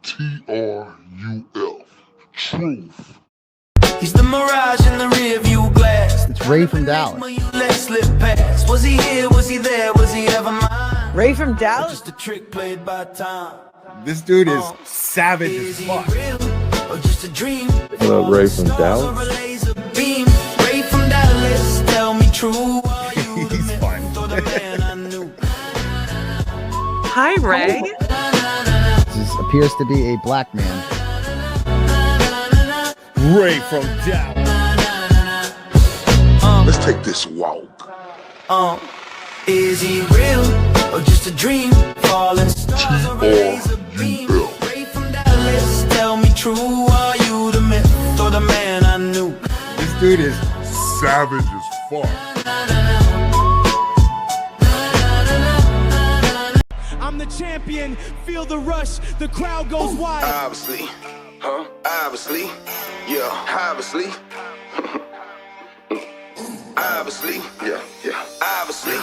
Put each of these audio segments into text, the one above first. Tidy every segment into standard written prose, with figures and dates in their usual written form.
T-R-U-F. Truth. He's the mirage in the rearview glass. It's Ray from Dallas. Was he here? Was he there? Was he ever mine? Ray from Dallas? Just a trick played by time. This dude is savage as fuck. Or just a dream? What up, Ray from Dallas? Ray from Dallas, tell me true. He's fun. Hi, Ray. This appears to be a black man. Ray from Dallas. Let's take this walk. Is he real or just a dream? Falling stars or a laser beam? Ray from Dallas, tell me true. Are you the myth or the man I knew? This dude is Savage as fuck. I'm the champion, feel the rush, the crowd goes wild. Obviously, obviously, yeah, obviously. Obviously, yeah, obviously.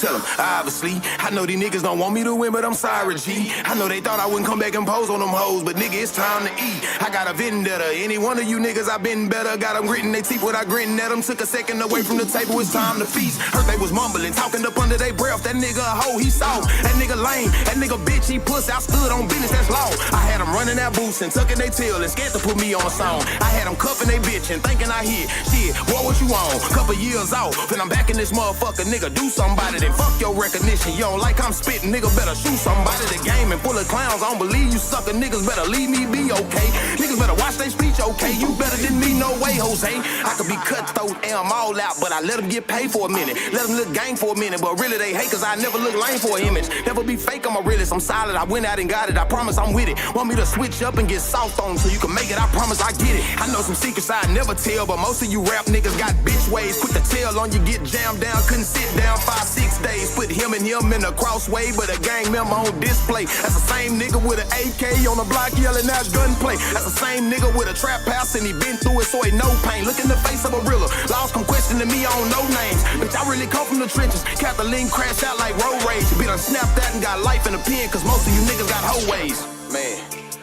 Tell them, obviously. I know these niggas don't want me to win, but I'm sorry, G. I know they thought I wouldn't come back and pose on them hoes, but nigga, it's time to eat. I got a vendetta. Any one of you niggas, I been better. Got them gritting they teeth without gritting at them. Took a second away from the table, it's time to feast. Heard they was mumbling, talking up under their breath. That nigga a hoe, he soft. That nigga lame. That nigga bitch, he puss. I stood on business, that's law. I had them running that boots and tucking they tail and scared to put me on a song. I had them cuffing they bitch and thinking I hit. Shit, boy, what you on? Couple years off, and I'm back in this motherfucker, nigga. Do somebody, then fuck your recognition. You don't like I'm spitting, nigga, better shoot somebody. The game and full of clowns, I don't believe you sucker niggas. Better leave me be okay. Niggas better watch they speech, okay. You better than me, no way, Jose. I could be cutthroat and I'm all out, but I let them get paid for a minute. Let them look gang for a minute, but really they hate cause I never look lame for an image. Never be fake, I'm a realist, I'm solid. I went out and got it, I promise I'm with it. Want me to switch up and get soft on so you can make it, I promise I get it. I know some secrets I never tell, but most of you rap niggas got bitch ways. Quick to tell on you, get jammed down, couldn't sit down 5-6 days. Put him and him in a crossway, but a gang member on display. That's the same nigga with an AK on the block yelling out gunplay. That's the same nigga with a trap house and he been through it so he no pain. Look in the face of a realer, lost come questioning me on no names. Bitch, I really come from the trenches. Kathleen crashed out like road rage. Be done snapped that and got life in the pen, cause most of you niggas got hoe ways. Man.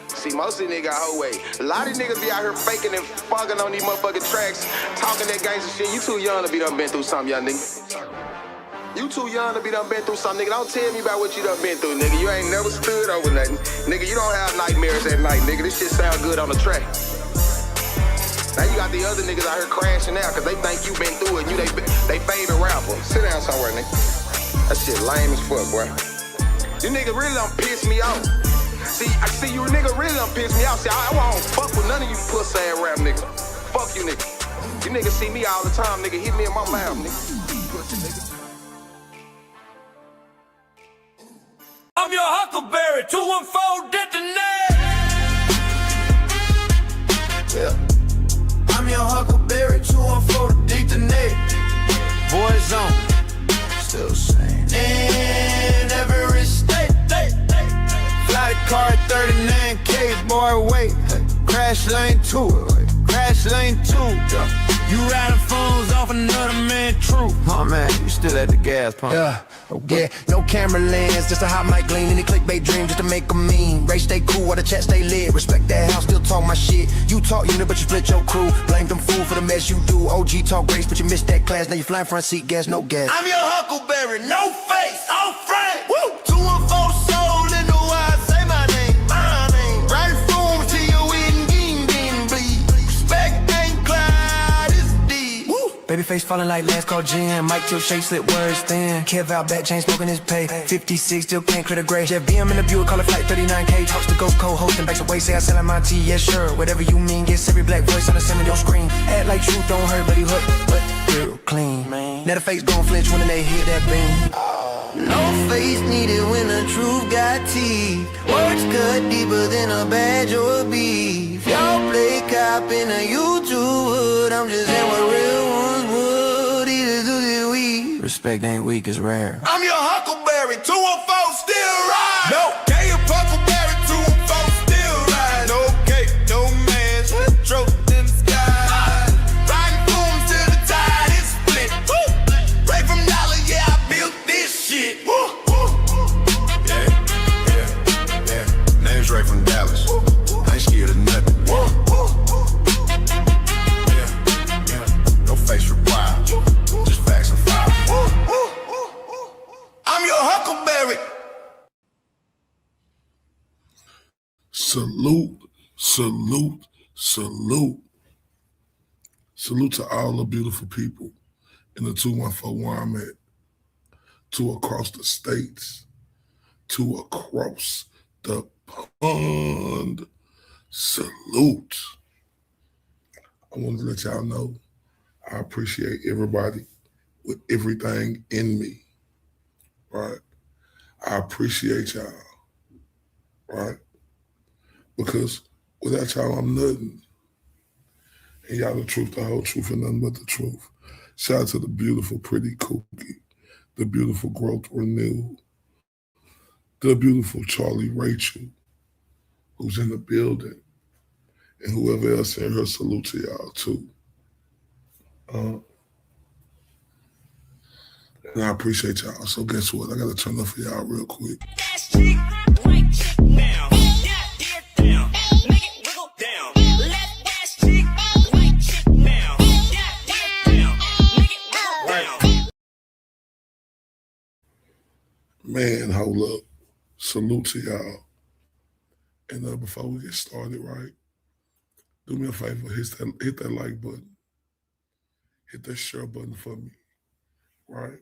See, most of these niggas got whole way. A lot of these niggas be out here faking and fucking on these motherfucking tracks, talking that gangster shit. You too young to be done been through something, young nigga. You too young to be done been through something, nigga. Don't tell me about what you done been through, nigga. You ain't never stood over nothing. Nigga, you don't have nightmares at night, nigga. This shit sound good on the track. Now you got the other niggas out here crashing out cause they think you been through it and you they favorite rapper. Sit down somewhere, nigga. That shit lame as fuck, boy. You niggas really done piss me off. See, I see you nigga really done piss me off. See, I won't fuck with none of you pussy ass rap niggas. Fuck you niggas. You niggas see me all the time, nigga. Hit me in my mouth, nigga. Pussy nigga. I'm your Huckleberry, 214 detonate. Yeah. I'm your Huckleberry, 214 detonate. Boys on, still same. In every state. Fly the car at 39K, boy, wait. Crash lane 2, crash lane 2. You riding phones off another man, true. Oh man, you still at the gas pump. Yeah, no camera lens, just a hot mic gleam. Any clickbait dream just to make a meme. Race stay cool while the chat stay lit. Respect that house, still talk my shit. You talk unit, but you split your crew. Blame them fool for the mess you do. OG talk race, but you missed that class. Now you flying front seat, gas, no gas. I'm your Huckleberry, no face, all frame. Woo! 214 soul in the wild, say my name. My name. Right phone to your wedding, game, bleed. Respect ain't Clyde, it's D. Woo! Babyface falling like last call Jim. Mike till shake slip words thin. Kev out back, chain smoking his pay. 56 still can't clear the gray. Jeff BM in the Buick, call it flight 39K. Talks to go co-hosting backs away, say I sell my tea, yes sure. Whatever you mean, gets every black voice on the semi don't scream. Act like truth don't hurt, but he hook, but real clean. Man. Now the face gon' flinch when they hit that beam. No face needed when the truth got teeth. Words cut deeper than a badge or a beef. Y'all play cop in a YouTube hood. I'm just saying what real ones would. Either do the we. Respect ain't weak, it's rare. I'm your Huckleberry, 214 still ride. No, K of Huckleberry, 214 still ride. Okay, no man's stroke in the sky. Riding booms till the tide is split. Woo! Right from dollar, yeah, I built this shit. Woo! Woo! Yeah. Name Straight from Dallas. I ain't scared of nothing. Yeah. No face required. Just facts and fire. I'm your Huckleberry. Salute, salute, salute. Salute to all the beautiful people in the 214 where I'm at, to across the states, to across the pond. Salute. I want to let y'all know I appreciate everybody with everything in me, right? I appreciate y'all, right? Because without y'all, I'm nothing. And y'all the truth, the whole truth, and nothing but the truth. Shout out to the beautiful, pretty Cookie, the beautiful Growth Renew, the beautiful Charlie Rachel, who's in the building, and whoever else in her, salute to y'all too. And I appreciate y'all. So guess what? I got to turn up for y'all real quick. Man, hold up. Salute to y'all. And before we get started, right, do me a favor, hit that like button. Hit that share button for me, right?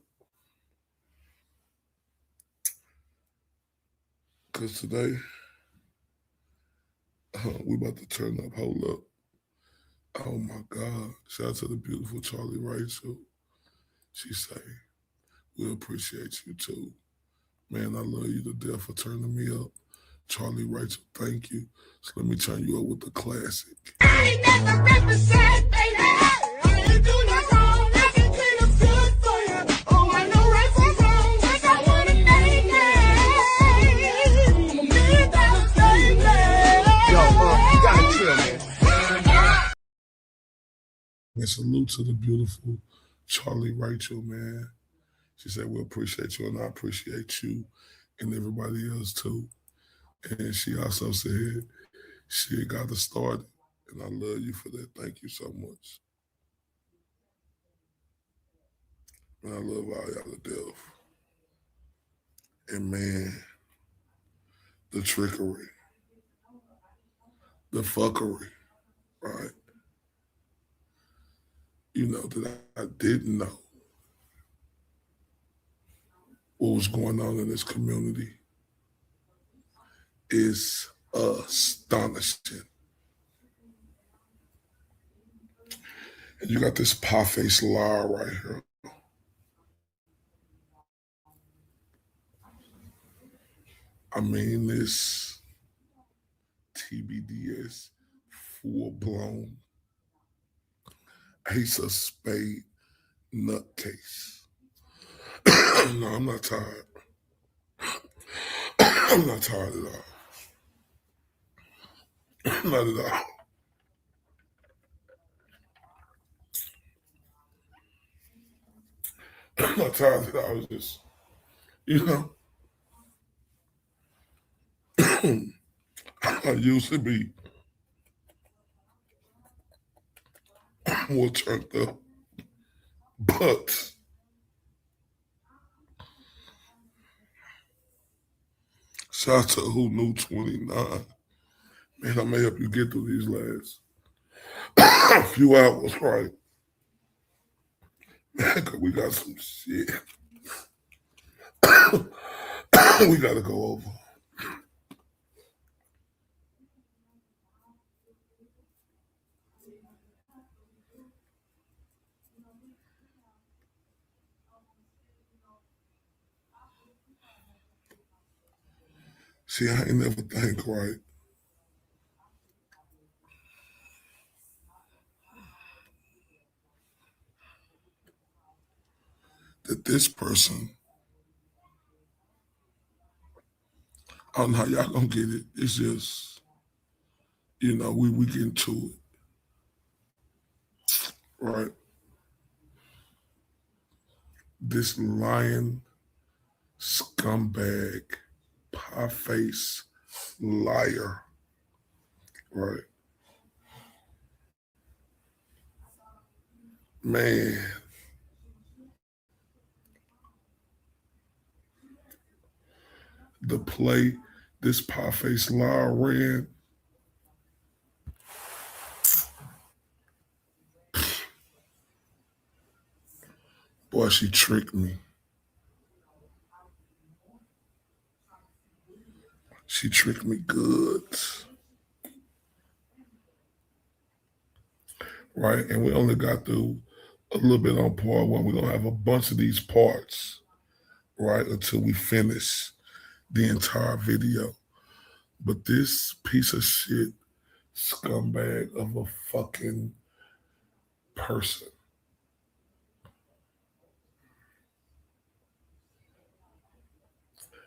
Because today, we about to turn up. Hold up. Oh my God. Shout out to the beautiful Charlie Rachel. She say, we appreciate you too. Man, I love you to death for turning me up. Charlie Rachel, thank you. So let me turn you up with the classic. I ain't never represent, baby. I ain't do no wrong. I can clean up good for you. Oh, I know right from wrong. Yes, I want to name it. Me that baby. Yo, you gotta chill, man. And salute to the beautiful Charlie Rachel, man. She said, we appreciate you, and I appreciate you and everybody else too. And she also said she got us started, and I love you for that. Thank you so much. And I love all y'all to death. And man, the trickery, the fuckery, right? You know, that I didn't know what was going on in this community is astonishing. And you got this pie-faced liar right here. I mean, this TBDS full-blown ace of spade nutcase. No, I'm not tired. I'm not tired at all. Not at all. I'm not tired at all. I was just, you know, I used to be more turned up, but shout out to Who Knew 29. Man, I may help you get through these last few hours, right? Man, 'cause we got some shit we got to go over. See, I ain't never think, right, that this person, I don't know how y'all gonna get it. It's just, you know, we get into it, right? This lying, scumbag, pie face, liar, right? Man, the play this pie-faced liar ran, boy, she tricked me. She tricked me good, right? And we only got through a little bit on part one. We're gonna have a bunch of these parts, right, until we finish the entire video. But this piece of shit scumbag of a fucking person,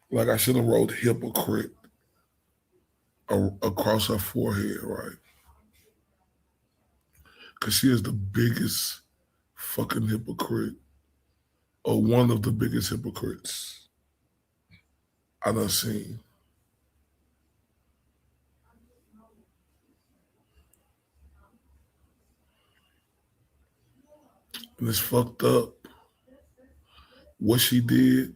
like I should have wrote hypocrite across her forehead, right? Because she is the biggest fucking hypocrite, or one of the biggest hypocrites I done seen. And it's fucked up what she did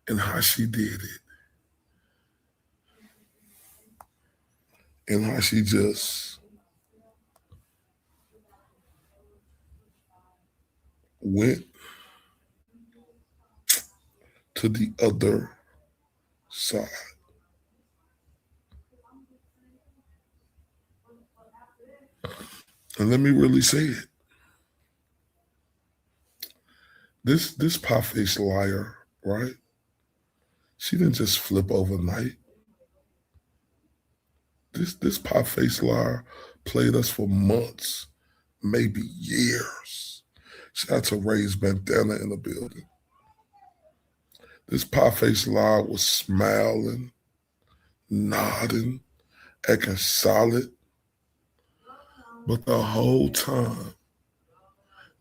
and how she did it. And how she just went to the other side. And let me really say it. This pie-faced liar, right? She didn't just flip overnight. This pie-faced liar played us for months, maybe years. She had to raise bandana in the building. This pie-faced liar was smiling, nodding, acting solid. But the whole time,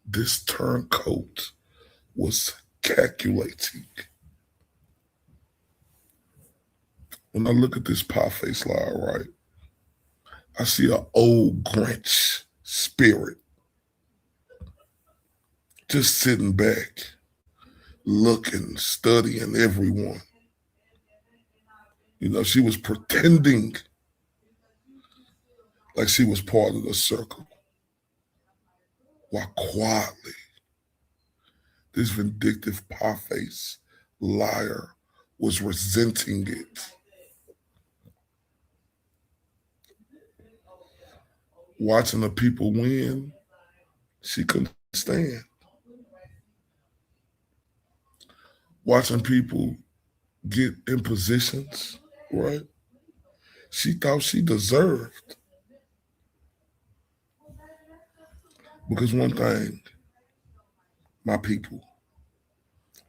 this turncoat was calculating. When I look at this pie-faced liar, right, I see an old Grinch spirit just sitting back, looking, studying everyone. You know, she was pretending like she was part of the circle, while quietly, this vindictive pie-faced liar was resenting it. Watching the people win, she couldn't stand. Watching people get in positions, right? She thought she deserved. Because one thing, my people,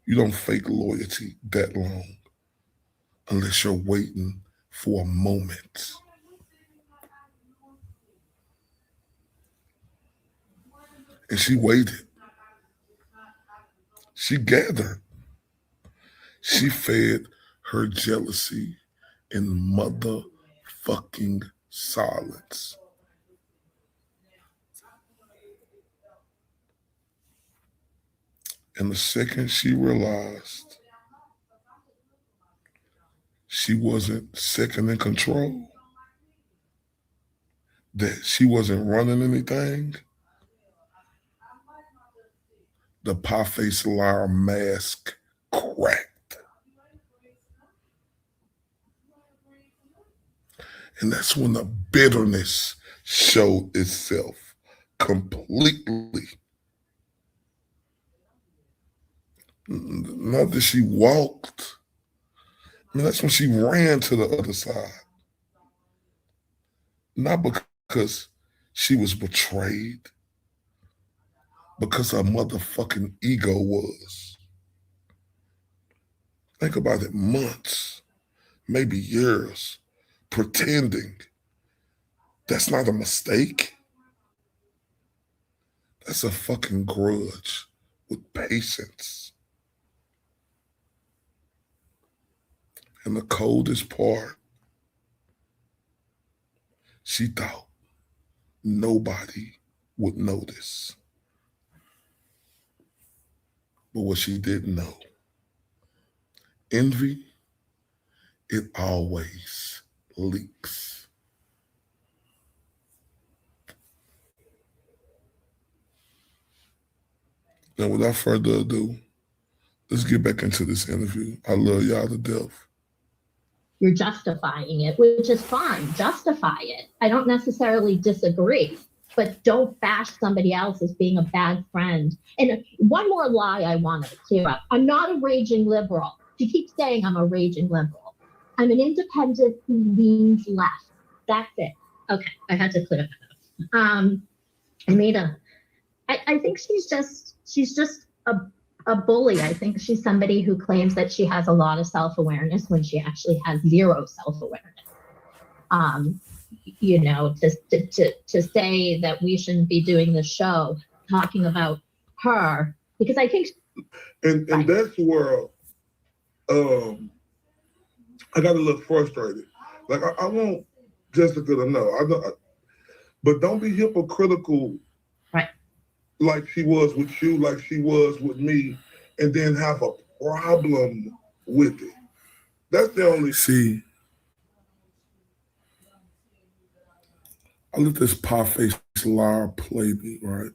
you don't fake loyalty that long unless you're waiting for a moment. And she waited. She gathered. She fed her jealousy in motherfucking silence. And the second she realized she wasn't second in control, that she wasn't running anything, the pie-faced liar mask cracked. And that's when the bitterness showed itself completely. Not that she walked. I mean, that's when she ran to the other side. Not because she was betrayed, because her motherfucking ego was. Think about it, months, maybe years, pretending. That's not a mistake. That's a fucking grudge with patience. And the coldest part, she thought nobody would notice. But what she didn't know, envy, it always leaks. Now, without further ado, let's get back into this interview. I love y'all to death. You're justifying it, which is fine. Justify it. I don't necessarily disagree, but don't bash somebody else as being a bad friend. And one more lie I want to clear up. I'm not a raging liberal. She keeps saying I'm a raging liberal. I'm an independent who leans left. That's it. Okay, I had to clear that up. I think she's just a bully. I think she's somebody who claims that she has a lot of self-awareness when she actually has zero self-awareness. To say that we shouldn't be doing the show talking about her, because I think and that's where I got a little frustrated. Like I want Jessica to know, but don't be hypocritical, right? Like she was with you, like she was with me, and then have a problem with it. That's the only. See, I let this pie-faced liar play me, right?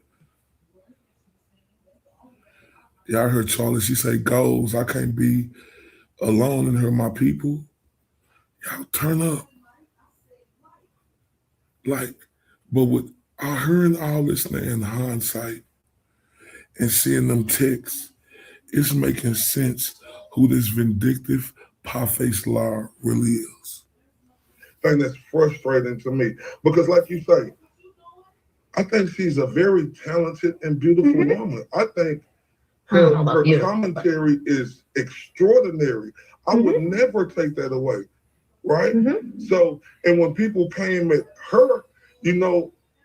Yeah, I heard Charlie, she say, goals, I can't be alone in her, my people. Y'all turn up. Like, but with I heard all this now in hindsight and seeing them texts, it's making sense who this vindictive, pie-faced liar really is. And that's frustrating to me because, like you say, I think she's a very talented and beautiful woman. I think her commentary is extraordinary. I would never take that away, right? So, and when people came at her,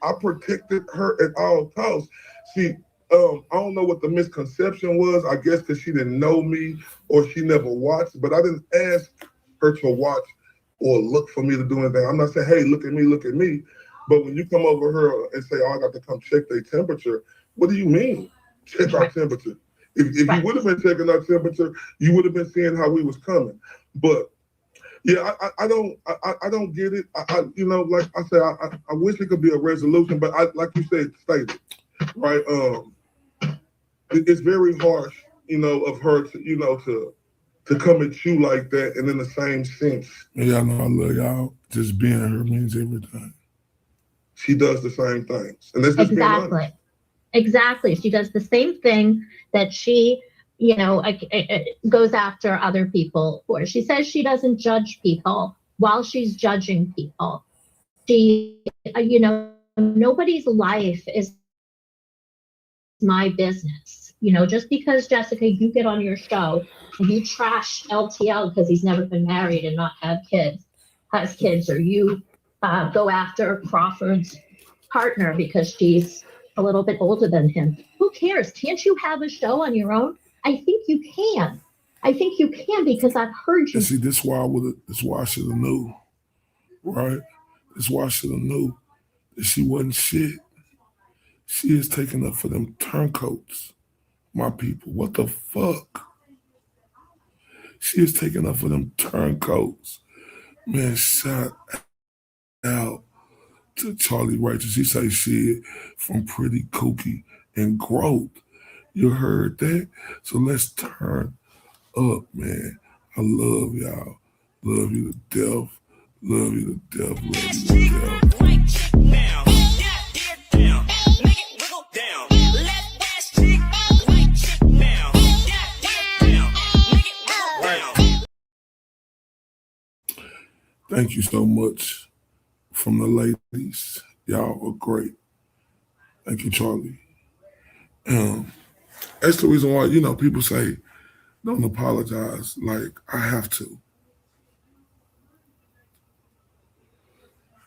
I protected her at all costs. She, I don't know what the misconception was. I guess because she didn't know me or she never watched, but I didn't ask her to watch or look for me to do anything. I'm not saying, hey, look at me. But when you come over here and say, oh, I got to come check their temperature, what do you mean, check our temperature? If you would have been checking our temperature, you would have been seeing how we was coming. But yeah, I don't get it. Like I said, I wish it could be a resolution, but like you said, stated, right? It's very harsh, of her to come at you like that, and in the same sense. Yeah, I know I love y'all. Just being her means everything. She does the same things, and that's just exactly. She does the same thing that she, goes after other people for. She says she doesn't judge people while she's judging people. She, nobody's life is my business. Just because, Jessica, you get on your show and you trash LTL because he's never been married and not has kids, or you go after Crawford's partner because she's a little bit older than him. Who cares? Can't you have a show on your own? I think you can. Because I've heard you. And see, this is why I should have knew, right? This is why I should have knew that she wasn't shit. She is taking up for them turncoats, my people. What the fuck? She is taking up for them turncoats. Man, shout out to Charlie Righteous. He say shit from Pretty Kooky and Growth. You heard that? So let's turn up, man. I love y'all. Love you to death. Love you to death. Love you to death. Thank you so much from the ladies. Y'all are great. Thank you, Charlie. That's the reason why, people say, don't apologize. Like, I have to.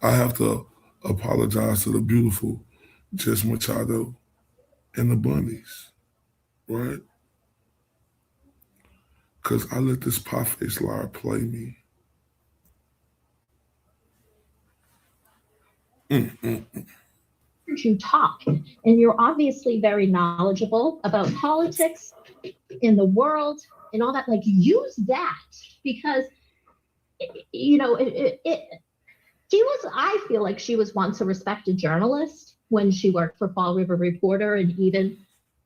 I have to apologize to the beautiful Jess Machado and the Bunnies, right? Because I let this pie-faced liar play me. You talk, and you're obviously very knowledgeable about politics in the world and all that. Like, use that, because she was, I feel like she was once a respected journalist when she worked for Fall River Reporter, and even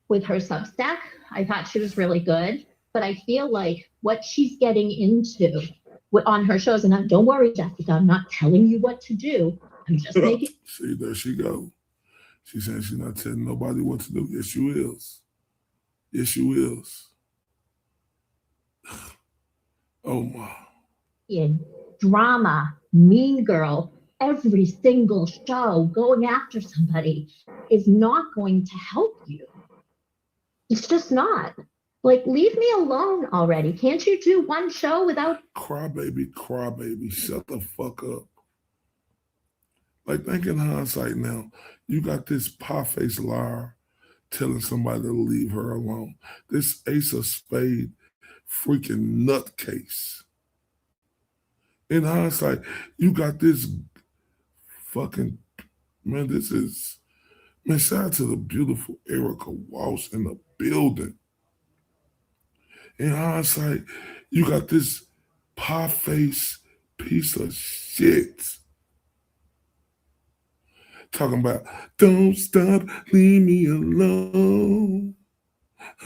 with her Substack, I thought she was really good. But I feel like what she's getting into on her shows, and don't worry, Jessica, I'm not telling you what to do. I'm just making. See, there she go. She's saying she's not telling nobody what to do. Yes, you is. Yes, you is. Oh, my. Drama, mean girl, every single show going after somebody is not going to help you. It's just not. Like, leave me alone already. Can't you do one show without... Crybaby, shut the fuck up. Like, think in hindsight now, you got this pie-faced liar telling somebody to leave her alone. This Ace of Spade freaking nutcase. In hindsight, you got this fucking, man, this is, man, shout out to the beautiful Erica Walsh in the building. In hindsight, you got this pie-faced piece of shit talking about, don't stop, leave me alone.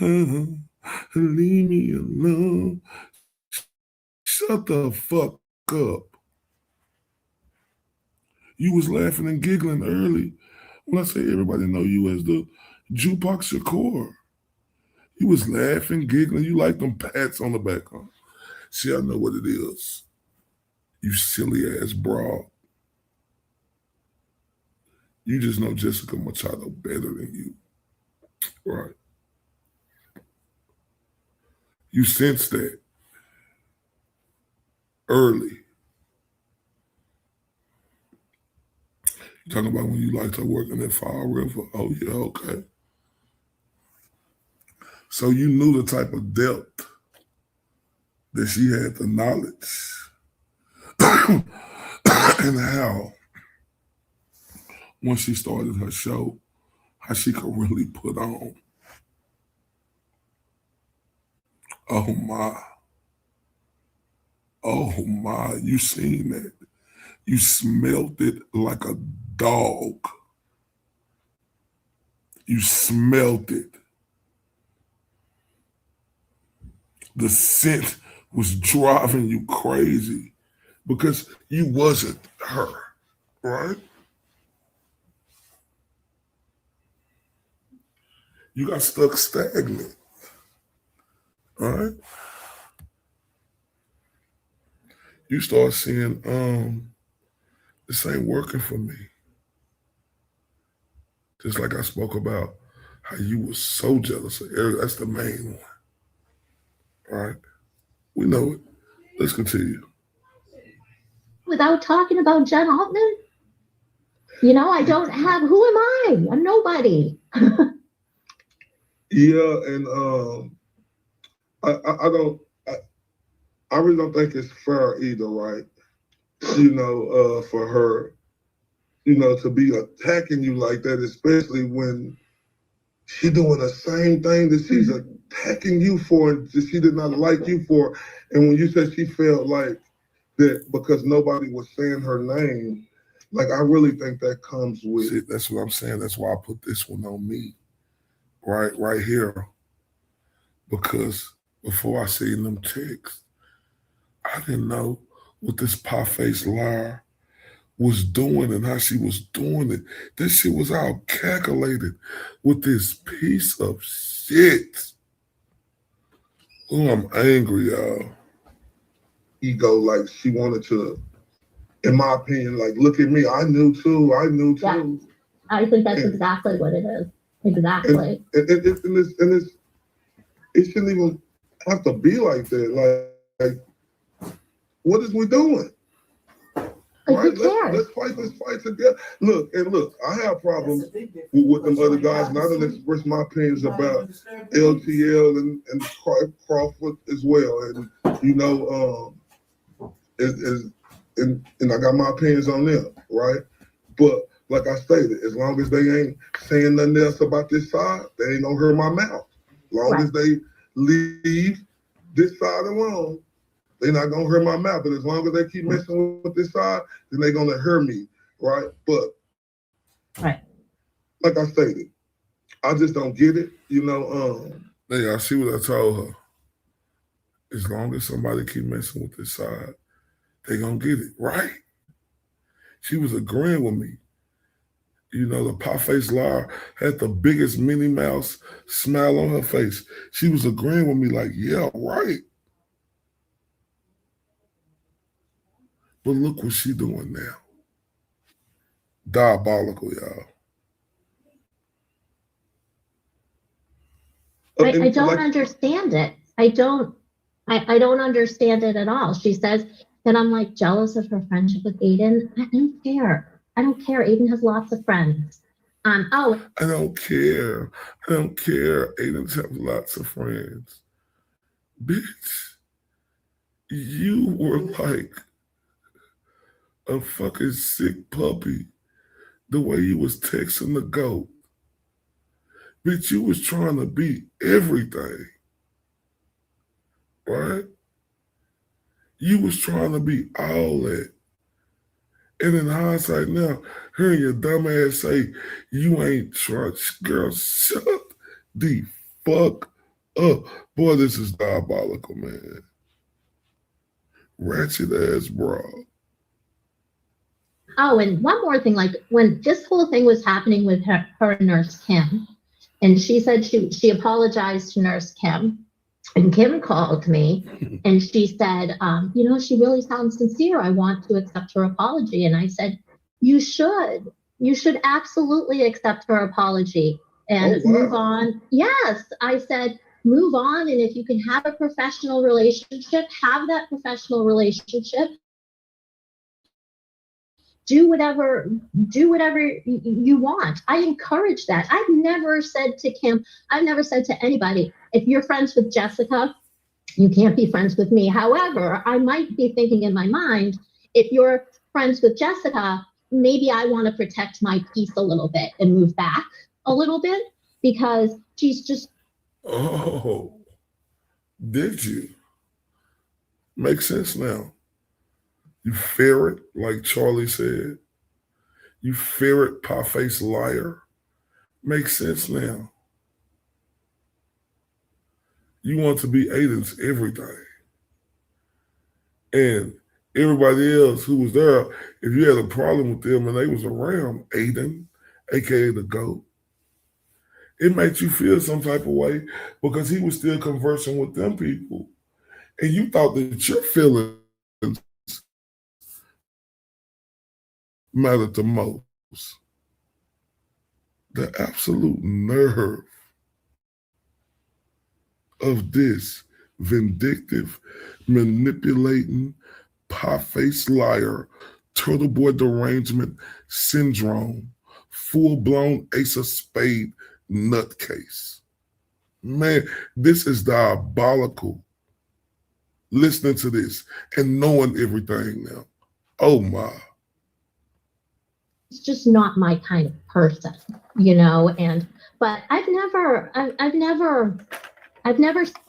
Leave me alone. Shut the fuck up. You was laughing and giggling early when I say everybody know you as the Jukebox Shakur. You was laughing, giggling. You like them pats on the back. Huh? See, I know what it is. You silly ass broad. You just know Jessica Machado better than you. Right. You sense that early. You talking about when you liked her working at Fall River? Oh, yeah, okay. So you knew the type of depth that she had, the knowledge, and how, when she started her show, how she could really put on. Oh my, you seen that. You smelled it like a dog. You smelled it. The scent was driving you crazy because you wasn't her, right? You got stuck stagnant, right? You start seeing, this ain't working for me. Just like I spoke about how you were so jealous of Eric. That's the main one. All right. We know it. Let's continue. Without talking about Jen Altman? I don't have, who am I? I'm nobody. Yeah, and I really don't think it's fair either, right? For her, to be attacking you like that, especially when she's doing the same thing that she's attacking you for and that she did not like you for. And when you said she felt like that because nobody was saying her name, like, I really think that comes with... See, that's what I'm saying. That's why I put this one on me, right here. Because before I seen them texts, I didn't know what this pie-faced liar was doing and how she was doing it. This shit was all calculated with this piece of shit. Oh, I'm angry, y'all. Ego, like she wanted to, in my opinion, like, look at me. I knew too. Yeah, I think that's exactly what it is. Exactly. And it shouldn't even have to be like that. Like what is we doing? Right? Who cares? Let's fight this fight together. Look, I have problems with them other guys, and I done expressed my opinions about LTL and Crawford as well. And you know, and I got my opinions on them, right? But like I stated, as long as they ain't saying nothing else about this side, they ain't gonna hurt my mouth. As long as they leave this side alone, they're not gonna hurt my mouth. But as long as they keep messing with this side, then they're gonna hurt me, right? But like I stated, I just don't get it, you know. Yeah, I see what I told her. As long as somebody keep messing with this side, they gonna get it, right? She was agreeing with me. You know, the pie-faced liar had the biggest Minnie Mouse smile on her face. She was agreeing with me like, yeah, right. But look what she doing now. Diabolical, y'all. I don't understand it. I don't understand it at all. She says that I'm like jealous of her friendship with Aiden. I don't care. I don't care. Aiden has lots of friends. I don't care. Aiden has lots of friends. Bitch, you were like a fucking sick puppy the way you was texting the goat. Bitch, you was trying to be everything. Right? You was trying to be all that. And in hindsight now, hearing your dumb ass say, you ain't trying, girl, shut the fuck up. Boy, this is diabolical, man. Ratchet ass bra. Oh, and one more thing, like when this whole thing was happening with her and Nurse Kim, and she said she apologized to Nurse Kim, and Kim called me and she said, you know, she really sounds sincere. I want to accept her apology. And I said, you should absolutely accept her apology and move on. Yes, I said, move on. And if you can have a professional relationship, have that professional relationship. Do whatever you want. I encourage that. I've never said to Kim, I've never said to anybody, if you're friends with Jessica, you can't be friends with me. However, I might be thinking in my mind, if you're friends with Jessica, maybe I want to protect my peace a little bit and move back a little bit because she's just. Oh, did you? Makes sense now. You ferret, like Charlie said. You ferret, pie-faced liar. Makes sense now. You want to be Aiden's everything. And everybody else who was there, if you had a problem with them and they was around Aiden, aka the GOAT, it makes you feel some type of way because he was still conversing with them people. And you thought that your feelings mattered the most. The absolute nerve of this vindictive, manipulating, pie-faced liar, turtle boy derangement syndrome, full-blown ace of spade nutcase. Man, this is diabolical. Listening to this and knowing everything now. Oh my. It's just not my kind of person, you know, but I've never,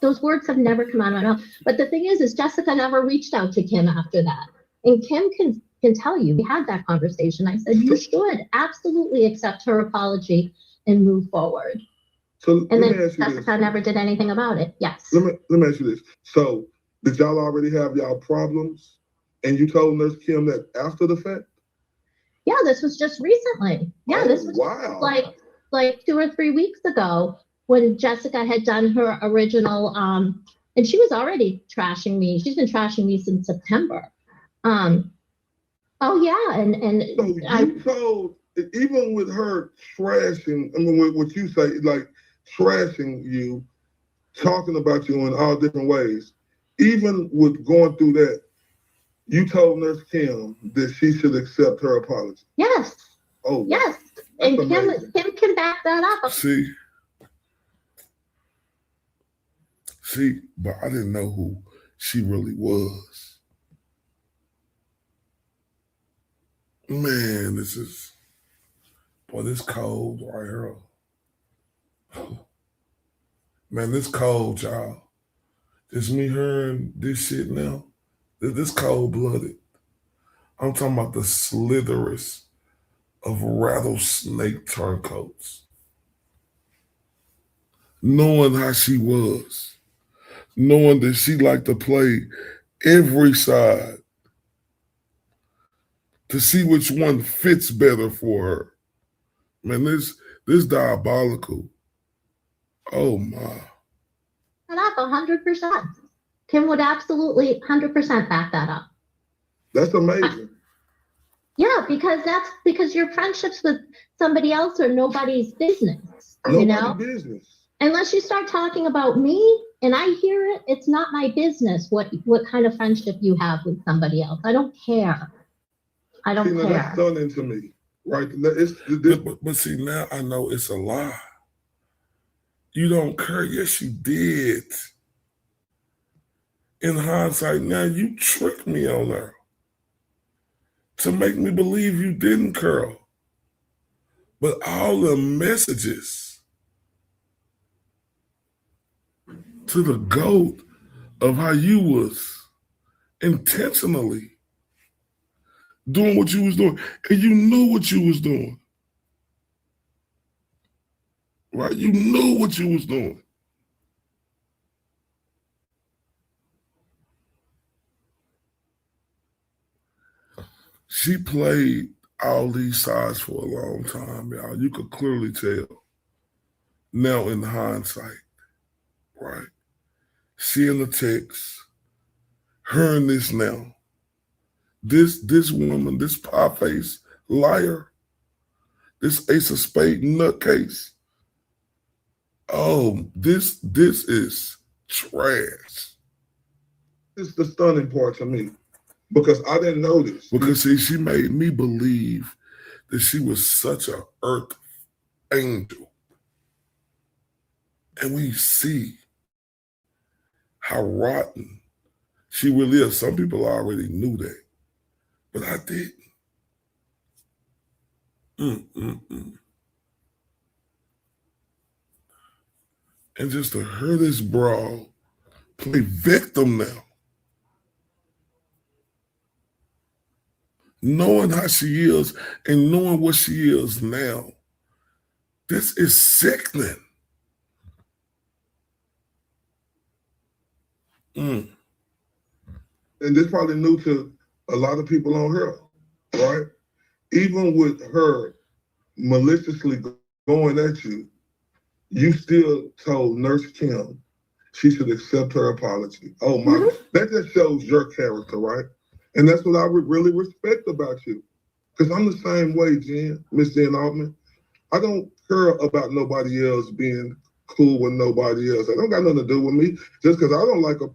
those words have never come out of my mouth. But the thing is Jessica never reached out to Kim after that. And Kim can tell you, we had that conversation. I said, you should absolutely accept her apology and move forward. So and then Jessica never did anything about it. Yes. Let me ask you this. So did y'all already have y'all problems and you told Nurse Kim that after the fact? Yeah, this was just recently. Yeah, this was like 2 or 3 weeks ago when Jessica had done her original, and she was already trashing me. She's been trashing me since September. Oh yeah, and so you told, even with her trashing, I mean, with what you say, like trashing you, talking about you in all different ways, even with going through that, You told Nurse Kim that she should accept her apology. Yes. Oh, wow. Yes. And amazing. Kim can back that up. See, but I didn't know who she really was. Man, this cold right here. Man, this cold, y'all. Just me hearing this shit now. This cold-blooded. I'm talking about the slitherers of rattlesnake turncoats. Knowing how she was. Knowing that she liked to play every side to see which one fits better for her. Man, this diabolical. Oh my. And up 100%. Kim would absolutely 100% back that up. That's amazing. Yeah, because your friendships with somebody else are nobody's business. Nobody's business. Unless you start talking about me and I hear it, it's not my business what kind of friendship you have with somebody else. I don't care. I don't care. That's stunning to me, right? But see, now I know it's a lie. You don't care. Yes, you did. In hindsight, now you tricked me on her to make me believe you didn't curl. But all the messages to the GOAT of how you was intentionally doing what you was doing, and you knew what you was doing. Right? You knew what you was doing. She played all these sides for a long time, y'all. You could clearly tell now in hindsight, right? Seeing the text, hearing this now. This woman, this pie-faced liar, this ace of spade nutcase. Oh, this is trash. This is the stunning part to me. Because I didn't know this. Because see, she made me believe that she was such an earth angel. And we see how rotten she really is. Some people already knew that, but I didn't. And just to hear this brawl play victim now. Knowing how she is and knowing what she is now, this is sickening. And this probably new to a lot of people on her, right? Even with her maliciously going at you, you still told Nurse Kim she should accept her apology. Oh my, that just shows your character, right? And that's what I would really respect about you. Because I'm the same way, Miss Jen Altman. I don't care about nobody else being cool with nobody else. I don't got nothing to do with me. Just because I don't like a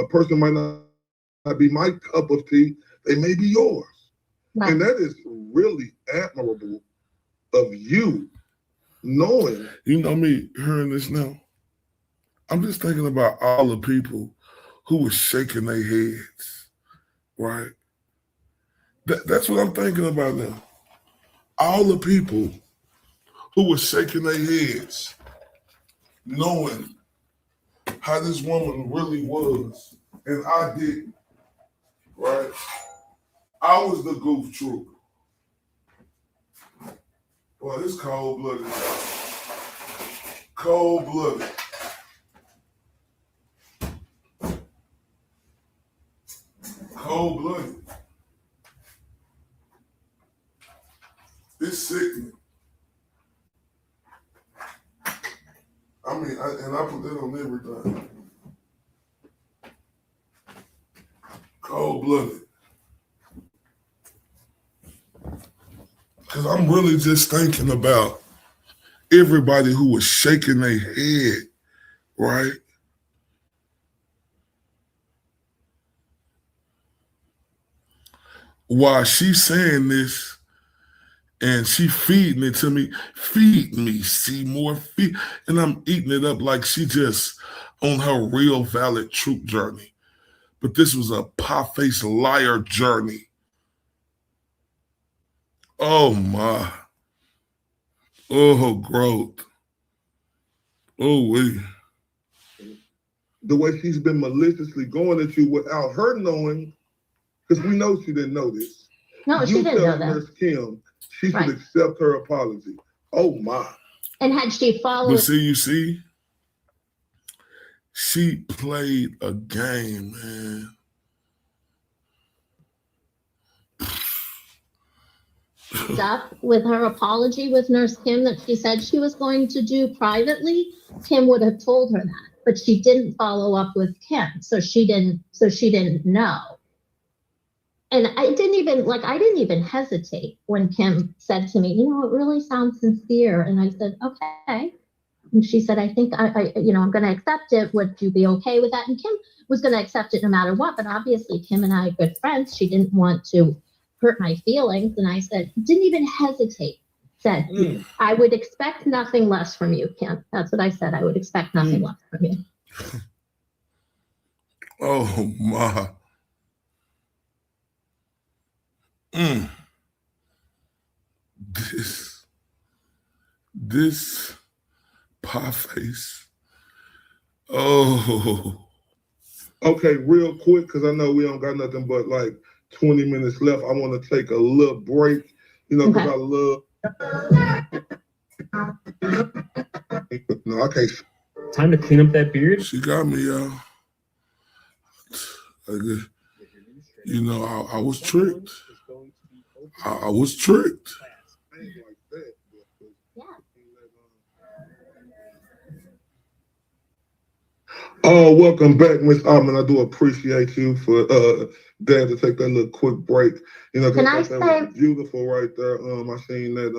person might not be my cup of tea, they may be yours. Right. And that is really admirable of you knowing. You know me hearing this now. I'm just thinking about all the people who were shaking their heads. Right? That's what I'm thinking about now. All the people who were shaking their heads, knowing how this woman really was, and I didn't, right? I was the goof trooper. Well, this cold-blooded. Cold-blooded. Cold-blooded. It's sickening. I mean, I put that on everything. Cold-blooded. Because I'm really just thinking about everybody who was shaking their head, right? while she's saying this and she feeding it to me, feed me, Seymour, feed, and I'm eating it up like she just on her real valid truth journey. But this was a pie-faced liar journey. Oh my. Oh, growth. Oh, wait. The way she's been maliciously going at you without her knowing, because we know she didn't know this. No, she didn't know that. Nurse Kim, she should accept her apology. Oh my. And had she followed. But see, you see, she played a game, man. Stuff with her apology with Nurse Kim that she said she was going to do privately, Kim would have told her that, but she didn't follow up with Kim, so she didn't know. And I didn't even hesitate when Kim said to me, it really sounds sincere. And I said, okay. And she said, I think I'm going to accept it. Would you be okay with that? And Kim was going to accept it no matter what. But obviously, Kim and I are good friends. She didn't want to hurt my feelings. And I said, didn't even hesitate. Said, I would expect nothing less from you, Kim. That's what I said. I would expect nothing less from you. Oh, my. This pie face. Oh. Okay, real quick, because I know we don't got nothing but like 20 minutes left. I want to take a little break, because I love. No, I can't. Time to clean up that beard. She got me, y'all. I was tricked. I was tricked. Oh, welcome back, Miss Almond. I do appreciate you for Dad to take that little quick break. Can I say that was beautiful right there. I seen that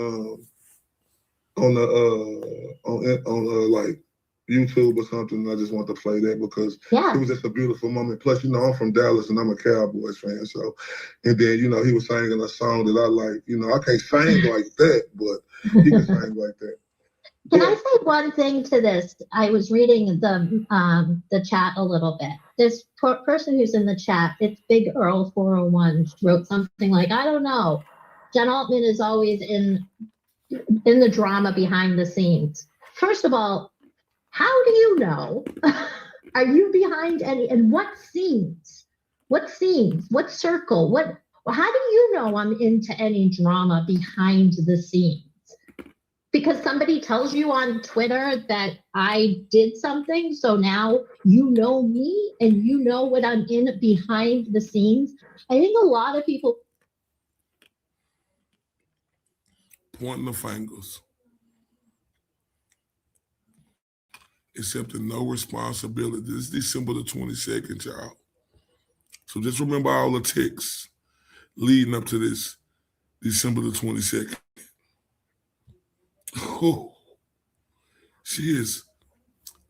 on like YouTube or something. I just want to play that because it was just a beautiful moment. Plus, I'm from Dallas and I'm a Cowboys fan. So, and then he was singing a song that I like. I can't sing like that, but he can sing like that. Can I say one thing to this? I was reading the chat a little bit. This person who's in the chat, it's Big Earl 401, wrote something like, I don't know. Jen Altman is always in the drama behind the scenes. First of all, how do you know? Are you behind any? And what scenes? What scenes? What circle? How do you know I'm into any drama behind the scenes? Because somebody tells you on Twitter that I did something, so now you know me and you know what I'm in behind the scenes. I think a lot of people pointing the fingers, accepting no responsibility. This is December the 22nd, y'all. So just remember all the ticks leading up to this December the 22nd. Oh, she is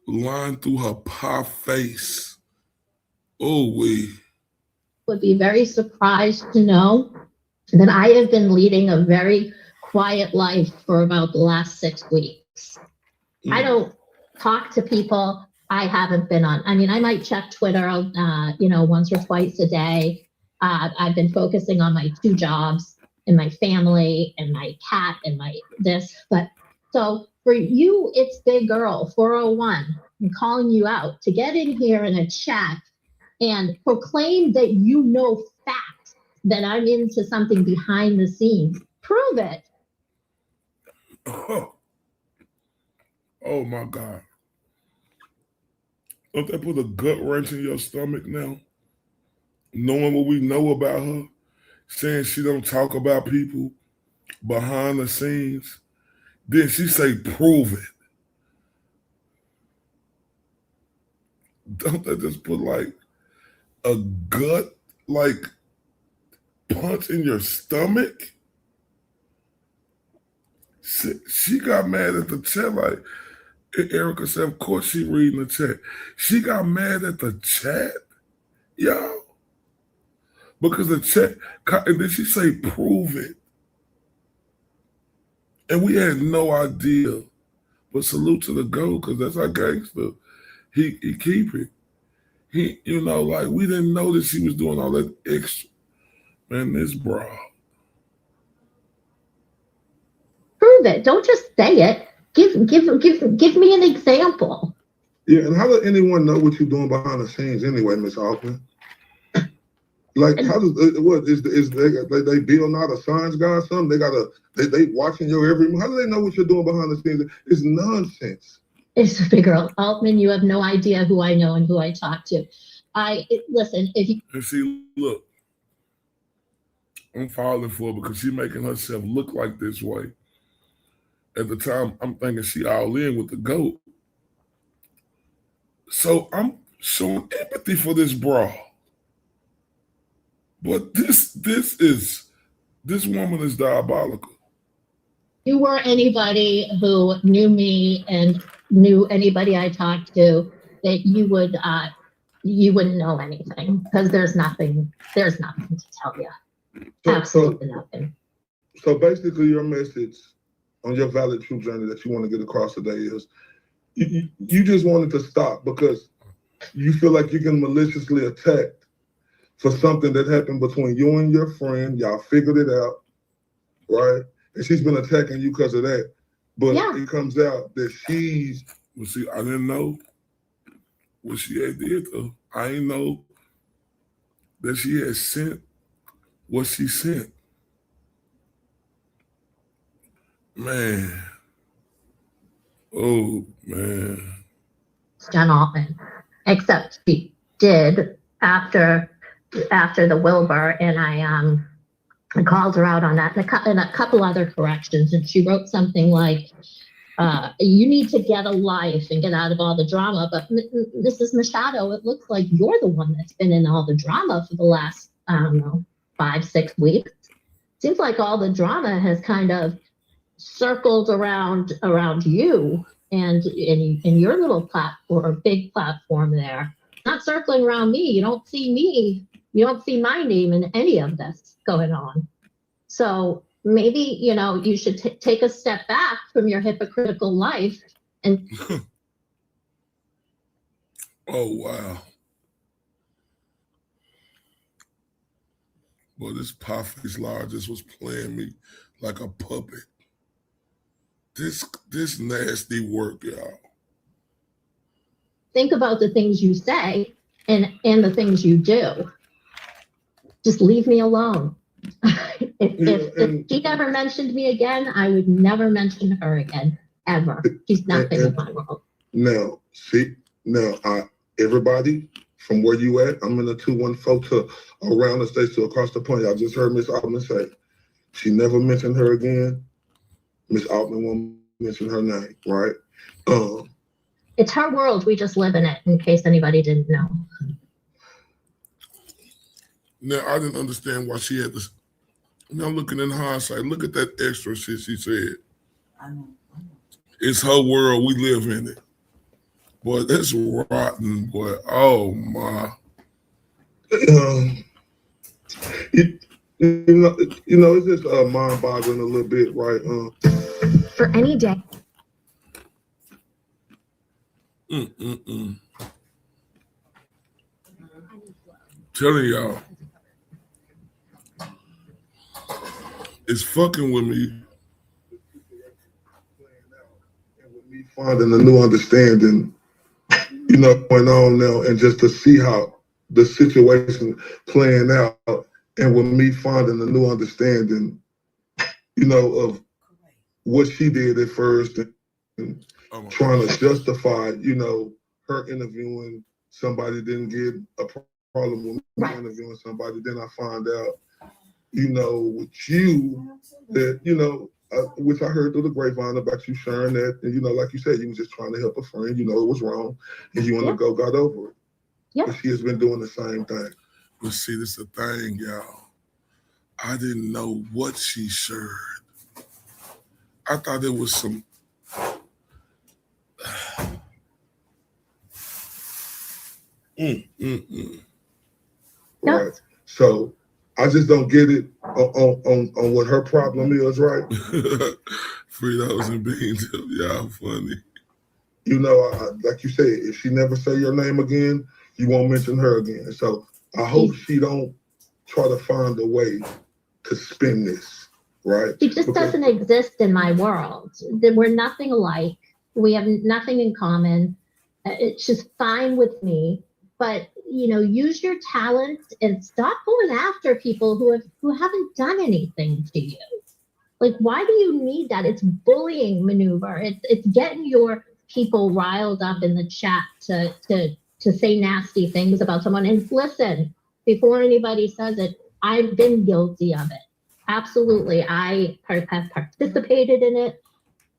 lying through her pie face. Oh, we would be very surprised to know that I have been leading a very quiet life for about the last 6 weeks. I don't talk to people I haven't been on. I mean, I might check Twitter, once or twice a day. I've been focusing on my 2 jobs and my family and my cat and my this. But so for you, it's Big Girl 401. I'm calling you out to get in here in a chat and proclaim that you know fact that I'm into something behind the scenes. Prove it. Oh my God. Don't that put a gut wrench in your stomach now? Knowing what we know about her, saying she don't talk about people behind the scenes. Then she say, prove it. Don't that just put like a gut punch in your stomach? She got mad at the chat like Erica said, of course she reading the chat. She got mad at the chat, y'all. Because the check, and then she say, prove it. And we had no idea. But salute to the GOAT, because that's our gangster. He keep it. He, you know, like, we didn't know that she was doing all that extra. Man, this bra. Prove it. Don't just say it. Give me an example. Yeah, and how does anyone know what you're doing behind the scenes anyway, Miss Altman? Like, how does what is they building out a science guy or something? They watching your every move. How do they know what you're doing behind the scenes? It's nonsense. It's a big girl. Altman, you have no idea who I know and who I talk to. Listen, if you and see, look, I'm falling for her because she's making herself look like this way. At the time, I'm thinking she all in with the GOAT. So I'm showing empathy for this bra. But this woman is diabolical. you were anybody who knew me and knew anybody I talked to, that you wouldn't know anything, because there's nothing to tell you. Absolutely nothing. So basically your message on your valid truth journey that you want to get across today is you just wanted to stop because you feel like you can maliciously attack for something that happened between you and your friend. Y'all figured it out, right? And she's been attacking you because of that. But it comes out that she's... Well, see, I didn't know what she had did, though. I didn't know that she had sent what she sent. Man. Oh, man. Jen Altman, except she did after the Wilbur, and I called her out on that and a couple other corrections, and she wrote something like, you need to get a life and get out of all the drama. But Mrs. Machado, it looks like you're the one that's been in all the drama for the last, I don't know, 5-6 weeks. Seems like all the drama has kind of circled around you and in your little platform, big platform there. Not circling around me. You don't see me. You don't see my name in any of this going on. So maybe, you should take a step back from your hypocritical life and... Oh, wow. Boy, this pie-faced liar just was playing me like a puppet. This nasty work, y'all. Think about the things you say and the things you do. Just leave me alone. If she never mentioned me again, I would never mention her again, ever. She's nothing in my world. Now, everybody from where you at, I'm in the 214 to around the state to across the pond. I just heard Miss Altman say she never mentioned her again. Miss Altman won't mention her name, right? It's her world. We just live in it, in case anybody didn't know. Now, I didn't understand why she had this. Now, looking in hindsight, look at that extra shit she said. I know. It's her world. We live in it. Boy, that's rotten, boy. Oh, my. It's just mind-boggling a little bit, right? For any day. Telling y'all, it's fucking with me. And with me finding a new understanding, going on now, and just to see how the situation playing out, and with me finding a new understanding, of what she did at first, and trying to justify, her interviewing somebody, didn't get a problem with me interviewing somebody. Then I find out, with you, that, which I heard through the grapevine about you sharing that, and, like you said, you was just trying to help a friend, it was wrong, and you want to got over it. Yeah. But she has been doing the same thing. But see, this is the thing, y'all. I didn't know what she shared. I thought it was some... Right. So I just don't get it on what her problem is, right? $3 and beans. Yeah, funny. You know, like you said, if she never say your name again, you won't mention her again. So I hope she don't try to find a way to spin this, right? She just doesn't exist in my world. We're nothing alike. We have nothing in common. It's just fine with me. But, you know, use your talent and stop going after people who haven't done anything to you. Like, why do you need that? It's bullying maneuver. It's getting your people riled up in the chat to say nasty things about someone. And listen, before anybody says it, I've been guilty of it. Absolutely. I have participated in it.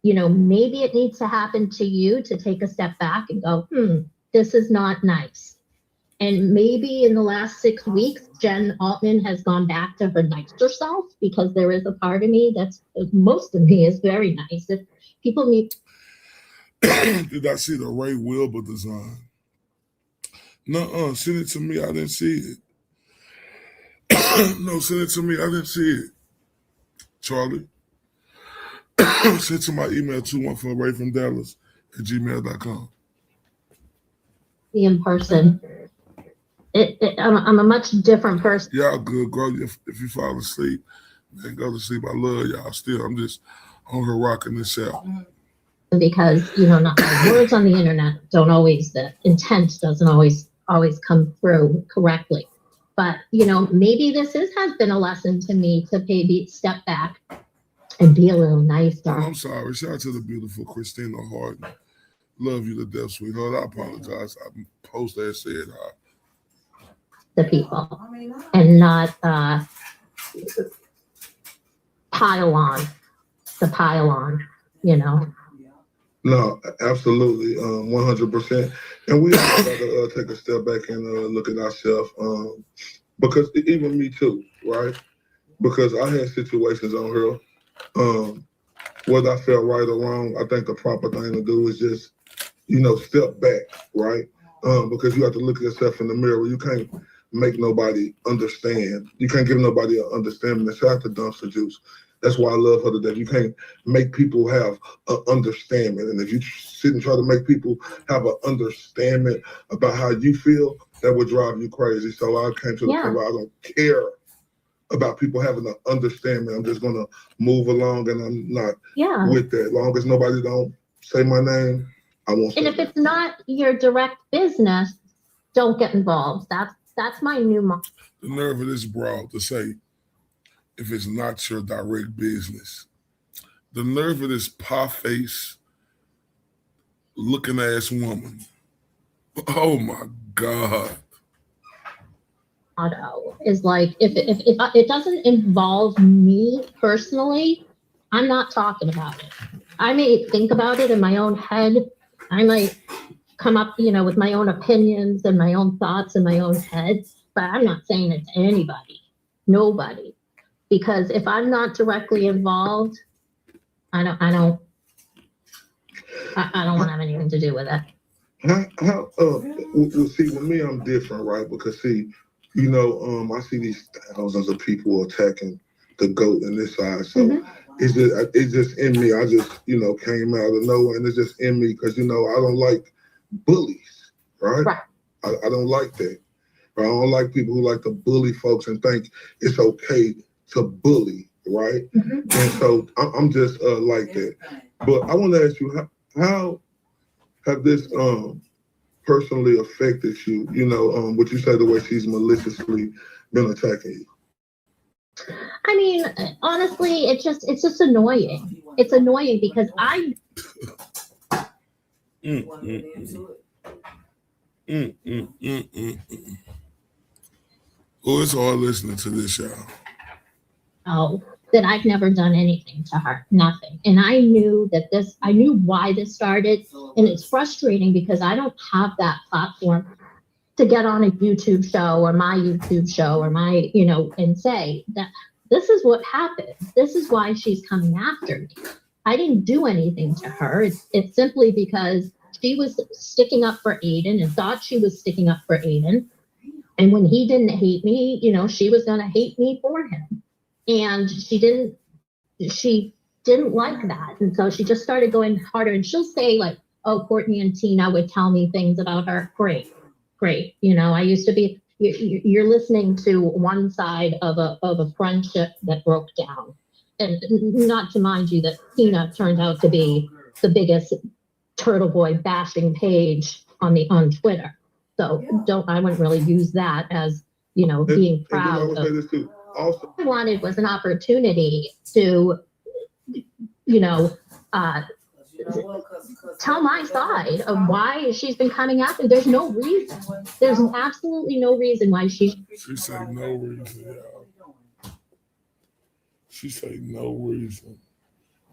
You know, maybe it needs to happen to you to take a step back and go, this is not nice. And maybe in the last 6 weeks, Jen Altman has gone back to her nicer self, because there is a part of me most of me is very nice. If people need. Did I see the Ray Wilbur design? No, send it to me. I didn't see it. No, send it to me. I didn't see it. Charlie. Send to my email 214rayfromdallas@gmail.com. In person. I'm a much different person. Y'all good, girl. If you fall asleep, man, go to sleep. I love y'all still. I'm just on her rocking this out. Because, you know, not the words on the internet don't always, the intent doesn't always come through correctly. But, you know, maybe this has been a lesson to me to maybe step back and be a little nicer. Oh, I'm sorry. Shout out to the beautiful Christina Harden. Love you to death, sweetheart. I apologize. I post that said hi. The people and not pile on, you know. No, absolutely, 100%. And we also got to take a step back and look at ourselves, because even me too, right? Because I had situations on her, whether I felt right or wrong. I think the proper thing to do is just, you know, step back, right? Because you have to look at yourself in the mirror. You can't make nobody understand. You can't give nobody an understanding. Shout out to Dumpster Juice. That's why I love her to death. You can't make people have an understanding. And if you sit and try to make people have an understanding about how you feel, that would drive you crazy. So I came to the point where I don't care about people having an understanding. I'm just going to move along, and I'm not with that. As long as nobody don't say my name, I won't say And if it's not your direct business, don't get involved. That's my new motto. The nerve of this broad to say, if it's not your direct business. The nerve of this pie-face looking ass woman. Oh my God. Motto is like, if it doesn't involve me personally, I'm not talking about it. I may think about it in my own head. I might come up, you know, with my own opinions and my own thoughts in my own head, but I'm not saying it to anybody, nobody, because if I'm not directly involved, I don't want to have anything to do with it. See, with me, I'm different, right? Because see, you know, I see these thousands of people attacking the GOAT in this side, so it's just in me. I just, you know, came out of nowhere, and it's just in me because, you know, I don't like bullies, right? I don't like that. I don't like people who like to bully folks and think it's okay to bully, right? And so I'm just like that. But I want to ask you, how have this personally affected you? You know, would you say the way she's maliciously been attacking you? I mean, honestly, it's just annoying. It's annoying because Oh, it's hard listening to this, y'all. Oh, that I've never done anything to her, nothing. And I knew why this started. And it's frustrating because I don't have that platform to get on a YouTube show or my YouTube show or my, you know, and say that this is what happened. This is why she's coming after me. I didn't do anything to her. It's simply because she was sticking up for Aiden and thought she was sticking up for Aiden. And when he didn't hate me, she was going to hate me for him. And she didn't like that. And so she just started going harder. And she'll say like, oh, Courtney and Tina would tell me things about her. Great. I used to be, you're listening to one side of a friendship that broke down. And not to mind you that Tina turned out to be the biggest Turtle Boy bashing page on Twitter. So I wouldn't really use that as, being proud of. Also, What I wanted was an opportunity to, tell my side of why she's been coming after. There's no reason. There's absolutely no reason why she said no reason, y'all. She said no reason.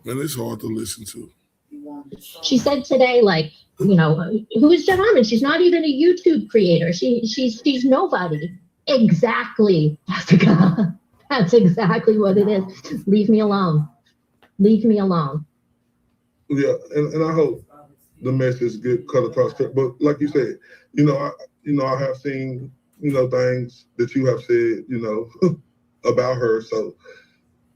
Man, it's hard to listen to. She said today, like, who is Jen Harmon? She's not even a YouTube creator. She's nobody. Exactly, Jessica. That's exactly what it is. Leave me alone. Leave me alone. Yeah, and I hope the message get cut across. But like you said, I have seen, things that you have said, about her. So,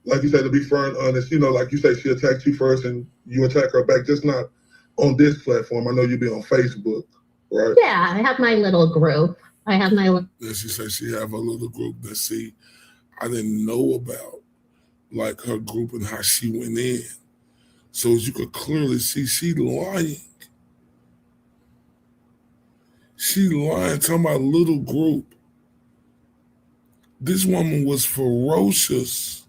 like you said, to be frank, honest, like you say, she attacked you first and you attack her back. Just not on this platform. I know you be on Facebook, right? Yeah, I have my little group. Then she said she have a little group that I didn't know about, like her group and how she went in. So as you could clearly see, she lying. She lying, talking about little group. This woman was ferocious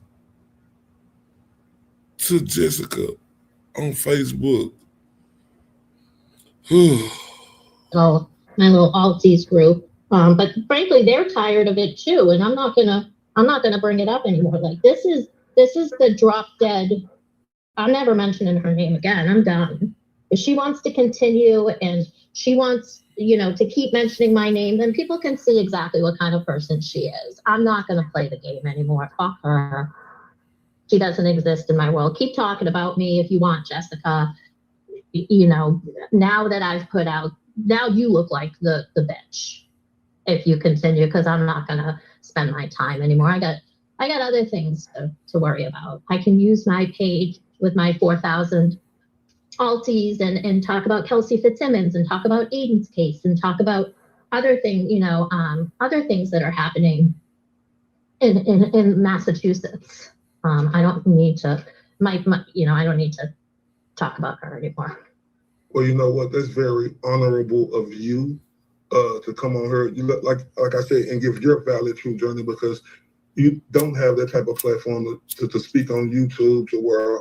to Jessica on Facebook. Oh, my little Alties group. But frankly, they're tired of it too, and I'm not gonna bring it up anymore. Like this is the drop dead. I'm never mentioning her name again. I'm done. If she wants to continue and she wants, to keep mentioning my name, then people can see exactly what kind of person she is. I'm not going to play the game anymore. Fuck her. She doesn't exist in my world. Keep talking about me if you want, Jessica. Now that I've put out, now you look like the bitch if you continue, because I'm not going to spend my time anymore. I got other things to worry about. I can use my page with my 4,000 alties and talk about Kelsey Fitzsimmons and talk about Aiden's case and talk about other things, other things that are happening in Massachusetts. I don't need to, I don't need to talk about her anymore. Well, you know what? That's very honorable of you to come on here. You look like I said, and give your valid true journey, because you don't have that type of platform to speak on YouTube to where,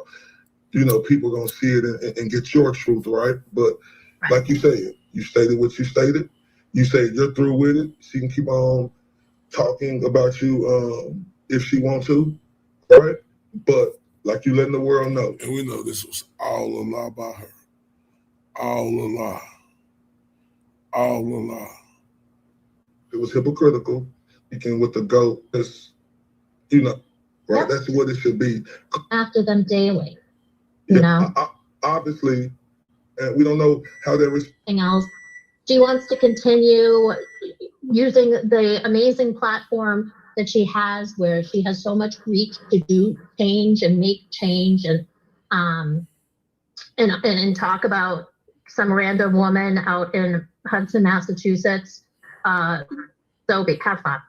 people gonna see it and get your truth, right? But like you said, you stated what you stated. You said you're through with it. She can keep on talking about you if she wants to, right? But like you letting the world know. And we know this was all a lie about her. All a lie. All a lie. It was hypocritical. Speaking with the GOAT, that's, right? Yep. That's what it should be. After them daily. Obviously, we don't know how they're responding. Else. She wants to continue using the amazing platform that she has, where she has so much reach to do change and make change, and talk about some random woman out in Hudson, Massachusetts. So have fun.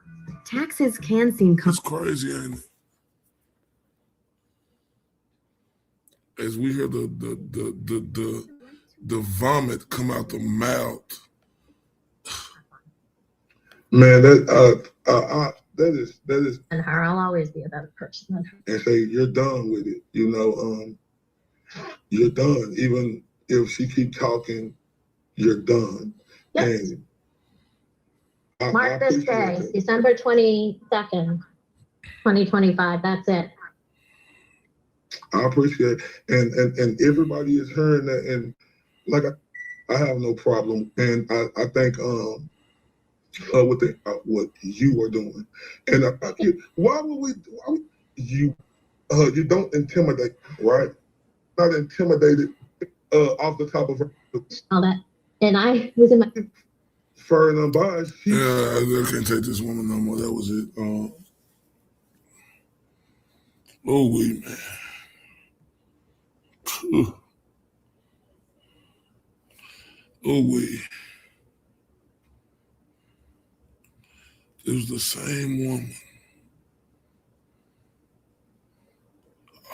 Taxes can seem it's crazy, ain't it? As we hear the vomit come out the mouth. Man, that is. And her, I'll always be a better person than her. And say you're done with it. You're done. Even if she keep talking, you're done. Yes. And mark this day, December 22nd, 2025. That's it. I appreciate it. And everybody is hearing that, and like I have no problem, and I think with what you are doing, and why would you don't intimidate, right? Not intimidated off the top of her. All that, and I was in my. fur and unbiased. Yeah, I can't take this woman no more. That was it. Oh, wait, man. Oh, wait. It was the same woman.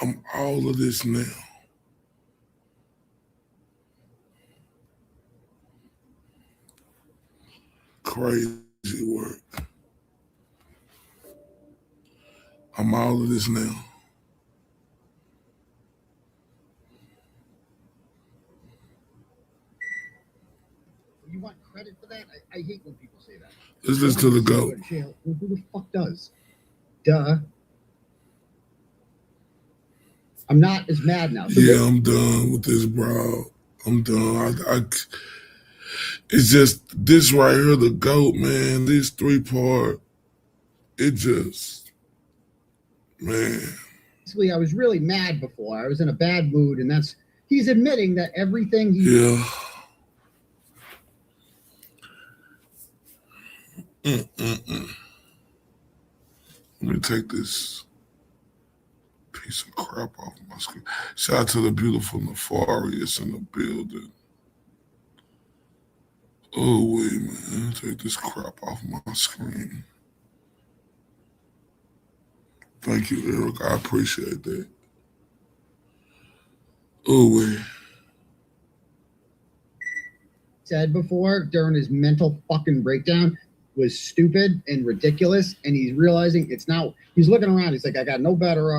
I'm all of this now. Crazy work. I'm all of this now. You want credit for that? I hate when people say that. Let's listen to the GOAT. Who the fuck does? Duh. I'm not as mad now. So yeah, I'm done with this, bro. I'm done. It's just this right here, the GOAT, man. This 3-part, it just, man. Basically, I was really mad before. I was in a bad mood, and he's admitting that everything he. Yeah. Let me take this piece of crap off my screen. Shout out to the beautiful Nefarious in the building. Oh, wait, man. Take this crap off my screen. Thank you, Eric. I appreciate that. Oh, wait. Said before during his mental fucking breakdown was stupid and ridiculous, and he's realizing it's now. He's looking around. He's like, I got no better.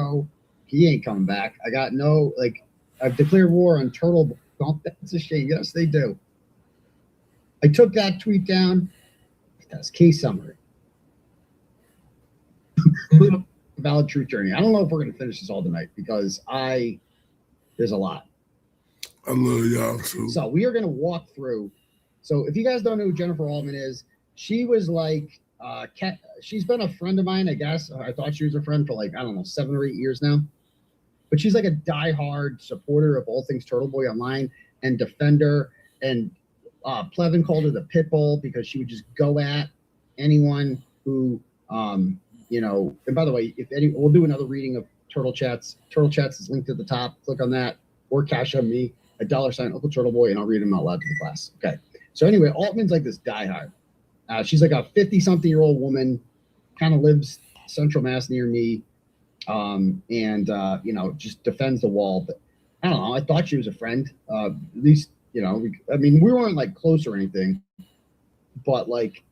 He ain't coming back. I got no, like, I've declared war on Turtle. That's a shame. Yes, they do. I took that tweet down. That's case summary. Valid truth journey. I don't know if we're going to finish this all tonight because there's a lot. I love y'all too. So we are going to walk through. So if you guys don't know who Jennifer Altman is, she was like, she's been a friend of mine, I guess. I thought she was a friend for like, I don't know, 7 or 8 years now. But she's like a diehard supporter of all things Turtle Boy online and defender. And Plevin called her the pit bull because she would just go at anyone who, you know, and by the way, we'll do another reading of Turtle Chats. Turtle Chats is linked at the top. Click on that or cash on me, $, Uncle Turtle Boy, and I'll read them out loud to the class. Okay. So anyway, Altman's like this diehard. She's like a 50-something-year-old woman, kind of lives Central Mass near me, and, you know, just defends the wall. But I don't know. I thought she was a friend. At least, you know, I mean, we weren't like close or anything, but like,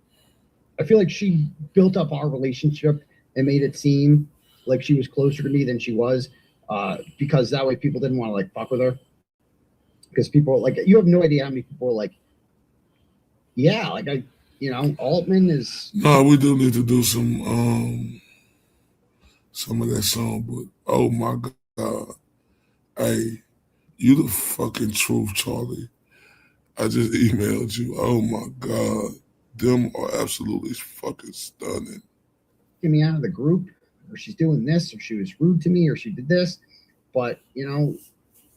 I feel like she built up our relationship and made it seem like she was closer to me than she was, because that way people didn't want to like fuck with her. Because people like, you have no idea how many people are like, yeah, like you know, Altman is. No, we do need to do some of that song, but oh my God, hey, you the fucking truth, Charlie. I just emailed you. Oh my God, them are absolutely fucking stunning. Get me out of the group, or she's doing this, or she was rude to me, or she did this, but you know,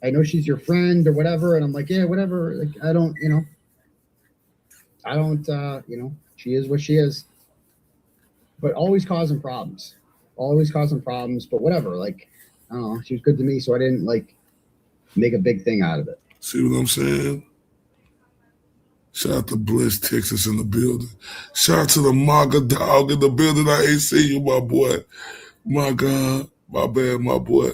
I know she's your friend or whatever, and I'm like, yeah, whatever. Like, I don't, you know. You know, she is what she is, but always causing problems, but whatever. Like, I don't know. She was good to me, so I didn't like make a big thing out of it. See what I'm saying? Shout out to Bliss, Texas in the building. Shout out to the MAGA dog in the building. I ain't seen you, my boy. My God, my bad, my boy.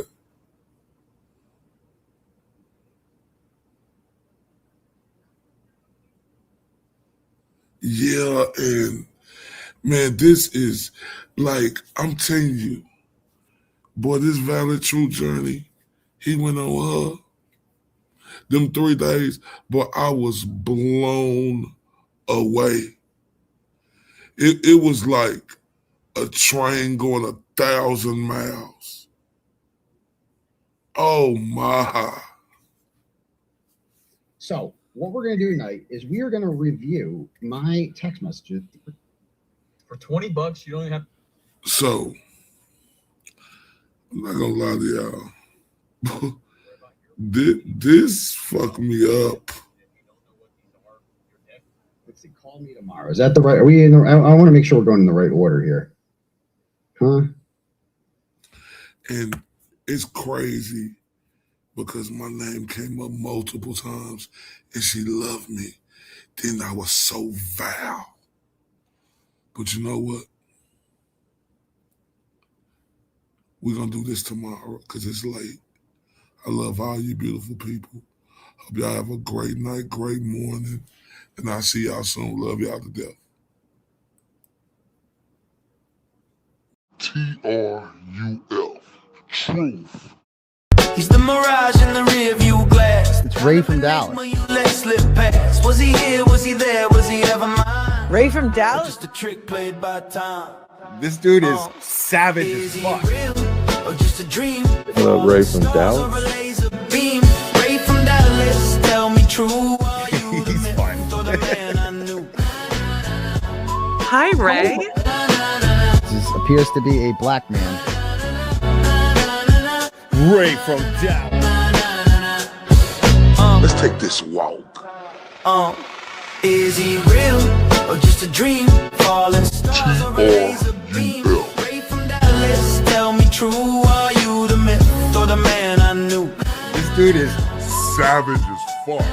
Yeah, and man, this is like, I'm telling you, boy, this valid true journey, he went on her. Them 3 days, but I was blown away. It was like a train going 1,000 miles. Oh my. So what we're going to do tonight is we are going to review my text messages. For $20, you don't even have. So, I'm not going to lie to y'all. This fucked me up. Call me tomorrow. Is that the right? Are we in the? I want to make sure we're going in the right order here. Huh? And it's crazy because my name came up multiple times and she loved me. Then I was so vile. But you know what? We're going to do this tomorrow because it's late. I love all you beautiful people. Hope y'all have a great night, great morning. And I'll see y'all soon. Love y'all to death. TRUF. Truth. He's the mirage in the rear view glass. It's Ray from Dallas. Was he here? Was he there? Was he ever mine? Ray from Dallas? Just a trick played by time. This dude is savage as fuck. Or just a dream? What up, Ray from Dallas? Ray from Dallas, tell me true. He's fun. Hi, Ray. This appears to be a black man. Ray from Dallas. Let's take this walk. Is he real or just a dream? Falling stars or a laser beam? Ray from Dallas, tell me true. Are you the myth or the man I knew? This dude is savage as fuck.